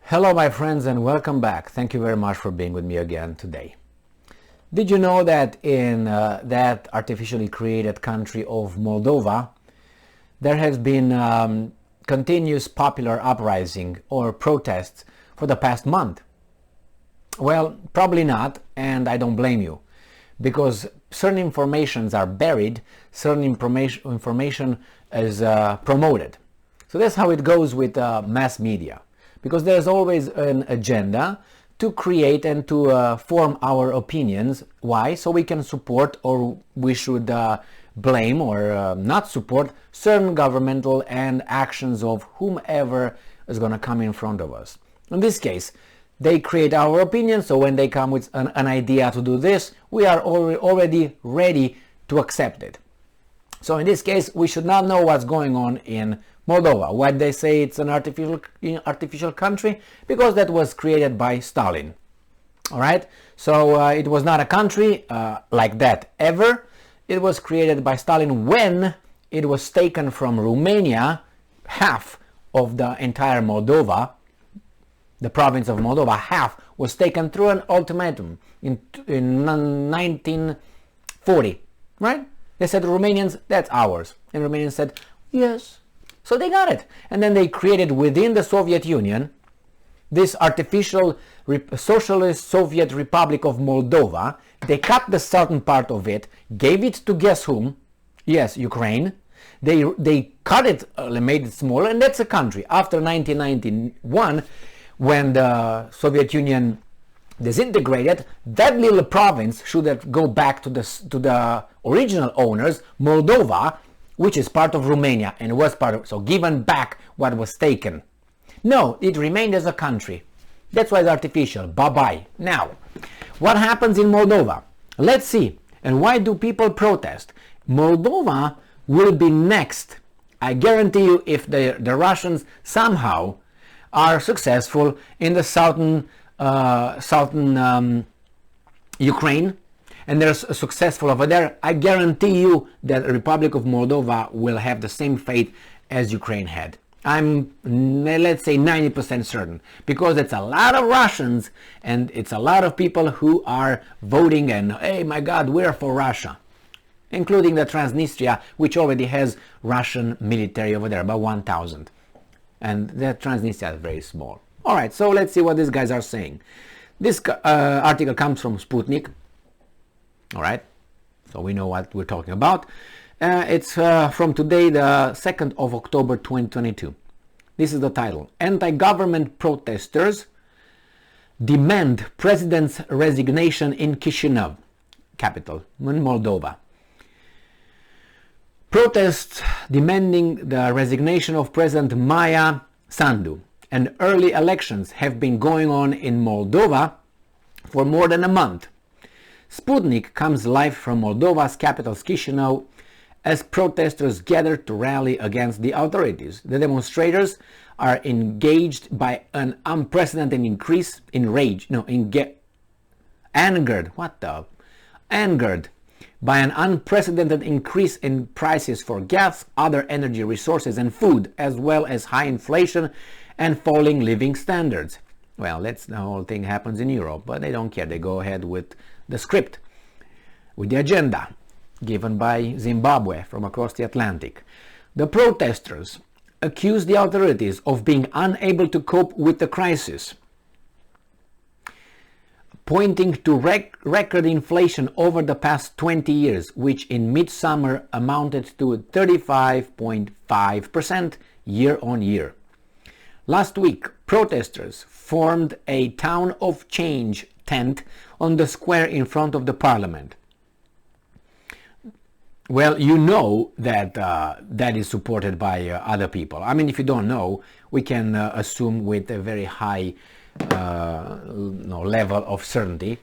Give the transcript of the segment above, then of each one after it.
Hello my friends and welcome back. Thank you very much for being with me again today. Did you know that in that artificially created country of Moldova there has been continuous popular uprising or protests for the past month? Well, probably not, and I don't blame you, because certain informations are buried, certain information is promoted. So that's how it goes with mass media, because there's always an agenda to create and to form our opinions. Why? So we can support or we should blame or not support certain governmental and actions of whomever is going to come in front of us. In this case, they create our opinion, so when they come with an idea to do this, we are already ready to accept it. So in this case, we should not know what's going on in Moldova. Why they say it's an artificial country? Because that was created by Stalin. All right, so it was not a country like that ever. It was created by Stalin when it was taken from Romania, half of the entire Moldova. The province of Moldova, half was taken through an ultimatum in 1940, right? They said, Romanians, that's ours. And Romanians said, yes. So they got it. And then they created within the Soviet Union this artificial socialist Soviet Republic of Moldova. They cut the southern part of it, gave it to guess whom? Yes, Ukraine. They cut it, made it smaller, and that's a country. After 1991, when the Soviet Union disintegrated, that little province should have go back to the original owners, Moldova, which is part of Romania and was part of, so given back what was taken. No, it remained as a country. That's why it's artificial. Bye-bye. Now, what happens in Moldova? Let's see. And why do people protest? Moldova will be next. I guarantee you, if the Russians somehow are successful in the southern Ukraine, and they're successful over there, I guarantee you that the Republic of Moldova will have the same fate as Ukraine had. I'm, let's say, 90% certain, because it's a lot of Russians and it's a lot of people who are voting and, hey, my God, we're for Russia, including the Transnistria, which already has Russian military over there, about 1,000. And the Transnistria is very small. All right, so let's see what these guys are saying. This article comes from Sputnik. All right, so we know what we're talking about. It's from today, the 2nd of October 2022. This is the title. Anti-government protesters demand president's resignation in Chisinau, capital, in Moldova. Protests demanding the resignation of President Maia Sandu and early elections have been going on in Moldova for more than a month. Sputnik comes live from Moldova's capital Chisinau as protesters gather to rally against the authorities. The demonstrators are engaged by an unprecedented increase in angered by an unprecedented increase in prices for gas, other energy resources and food, as well as high inflation and falling living standards. Well, that's the whole thing happens in Europe, but they don't care. They go ahead with the script, with the agenda given by Zimbabwe from across the Atlantic. The protesters accuse the authorities of being unable to cope with the crisis, pointing to record inflation over the past 20 years, which in midsummer amounted to 35.5% year on year. Last week, protesters formed a Town of Change tent on the square in front of the parliament. Well, you know that that is supported by other people. I mean, if you don't know, we can assume with a very high level of certainty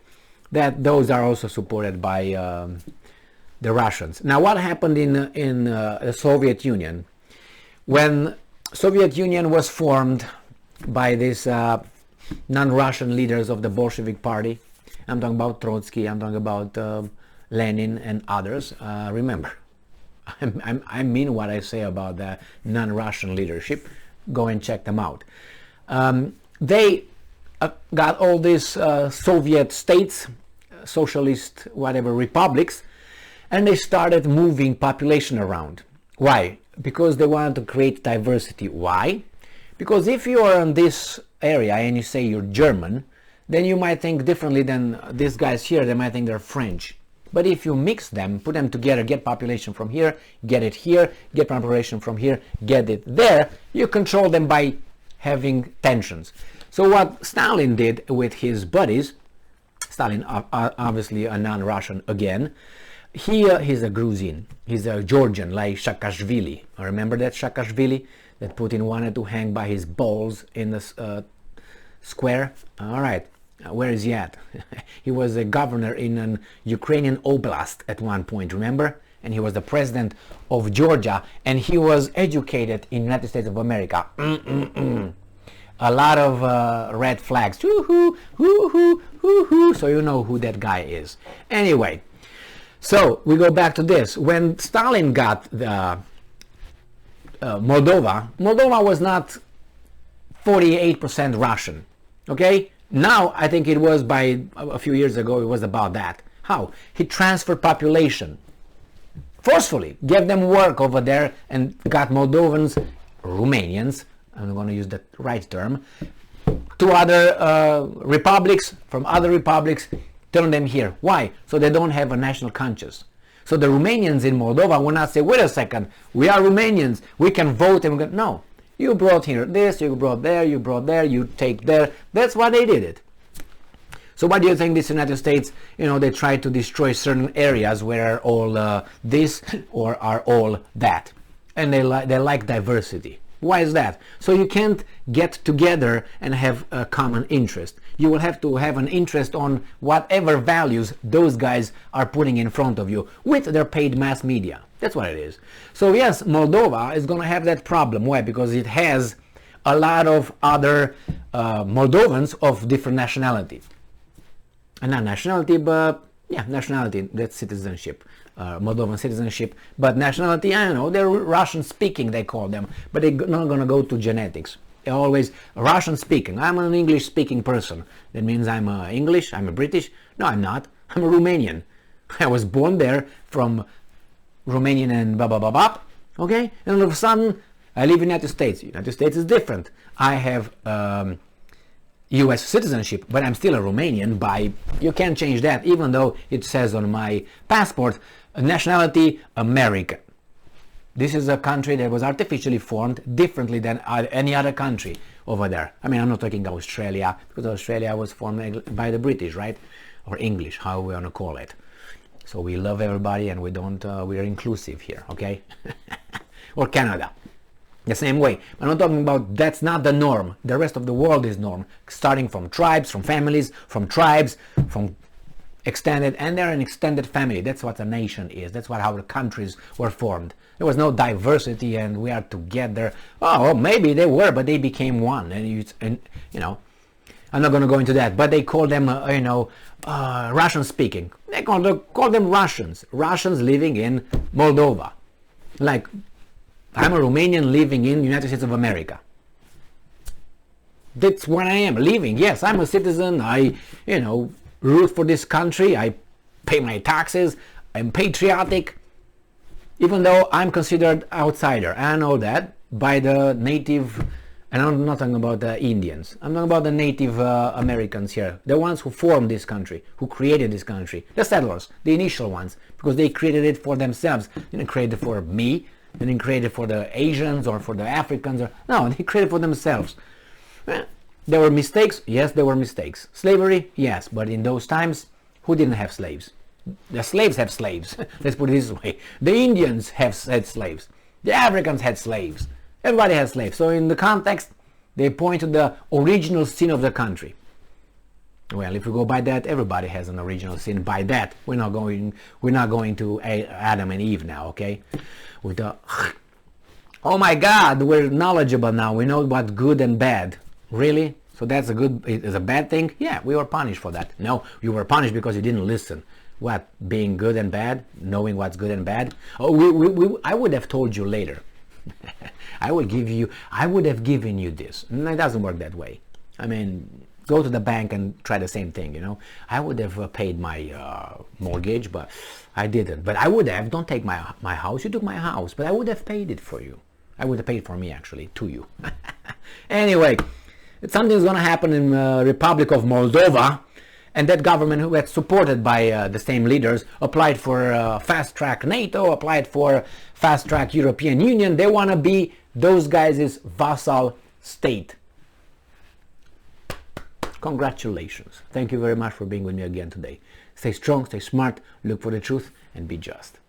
that those are also supported by the Russians. Now, what happened in the Soviet Union? When Soviet Union was formed by these non-Russian leaders of the Bolshevik Party, I'm talking about Trotsky, I'm talking about Lenin and others. Remember, I mean what I say about the non-Russian leadership. Go and check them out. they got all these Soviet states, socialist whatever republics, and they started moving population around. Why? Because they wanted to create diversity. Why? Because if you are in this area and you say you're German, then you might think differently than these guys here. They might think they're French. But if you mix them, put them together, get population from here, get it here, get population from here, get it there, you control them by having tensions. So what Stalin did with his buddies, Stalin obviously a non-Russian again, he's a Gruzian, he's a Georgian like Saakashvili. Remember that Saakashvili that Putin wanted to hang by his balls in the square? All right, where is he at? He was a governor in an Ukrainian oblast at one point, remember? And he was the president of Georgia, and he was educated in the United States of America. A lot of red flags. Woo-hoo, woo-hoo, woo-hoo. So you know who that guy is. Anyway, so we go back to this. When Stalin got the Moldova was not 48% Russian. Okay? Now I think it was by a few years ago, it was about that. How? He transferred population forcefully, gave them work over there, and got Moldovans, Romanians, I'm going to use the right term, to other republics, from other republics, turn them here. Why? So they don't have a national conscience. So the Romanians in Moldova will not say, wait a second, we are Romanians, we can vote. And we can... No, you brought here this, you brought there, you brought there, you take there. That's why they did it. So why do you think this United States, you know, they try to destroy certain areas where are all this or are all that? And they like diversity. Why is that? So you can't get together and have a common interest. You will have to have an interest on whatever values those guys are putting in front of you with their paid mass media. That's what it is. So yes, Moldova is going to have that problem. Why? Because it has a lot of other Moldovans of different nationality. And not nationality, but yeah, nationality, that's citizenship. Moldovan citizenship, but nationality, I don't know, they're Russian speaking, they call them, but they're not going to go to genetics. They're always Russian speaking. I'm an English speaking person. That means I'm English, I'm a British. No, I'm not. I'm a Romanian. I was born there from Romanian and blah, blah, blah, blah. Okay? And all of a sudden, I live in the United States. United States is different. I have US citizenship, but I'm still a Romanian by, you can't change that, even though it says on my passport, nationality American. This is a country that was artificially formed differently than any other country over there. I mean, I'm not talking Australia, because Australia was formed by the British, right? Or English, how we want to call it. So we love everybody and we don't, we're inclusive here, okay? Or Canada. The same way. I'm not talking about, that's not the norm. The rest of the world is norm. Starting from tribes, from families, from tribes, from extended, and they're an extended family. That's what a nation is. That's what how the countries were formed. There was no diversity and we are together. Oh, well, maybe they were, but they became one. And you know, I'm not going to go into that. But they call them, Russian speaking. They call them Russians. Russians living in Moldova. Like, I'm a Romanian living in the United States of America. That's what I am, living. Yes, I'm a citizen. I, root for this country. I pay my taxes. I'm patriotic. Even though I'm considered outsider. I know that by the native, and I'm not talking about the Indians. I'm talking about the Native Americans here. The ones who formed this country, who created this country. The settlers, the initial ones. Because they created it for themselves. They didn't create it for me. They didn't create it for the Asians or for the Africans. No, they created it for themselves. There were mistakes. Yes, there were mistakes. Slavery, yes, but in those times, who didn't have slaves? The slaves have slaves. Let's put it this way. The Indians had slaves. The Africans had slaves. Everybody had slaves. So in the context, they point to the original sin of the country. Well, if we go by that, everybody has an original sin. By that, we're not going to Adam and Eve now, okay? With the oh my God, we're knowledgeable now. We know what's good and bad. Really? So that's is a bad thing? Yeah, we were punished for that. No, you were punished because you didn't listen. What? Being good and bad? Knowing what's good and bad? Oh, I would have told you later. I would have given you this. And it doesn't work that way. I mean, go to the bank and try the same thing, you know. I would have paid my mortgage, but I didn't. But I would have. Don't take my house. You took my house, but I would have paid it for you. I would have paid for me, actually, to you. Anyway, something's going to happen in the Republic of Moldova, and that government, who was supported by the same leaders, applied for fast-track NATO, applied for fast-track European Union. They want to be those guys' vassal state. Congratulations. Thank you very much for being with me again today. Stay strong, stay smart, look for the truth, and be just.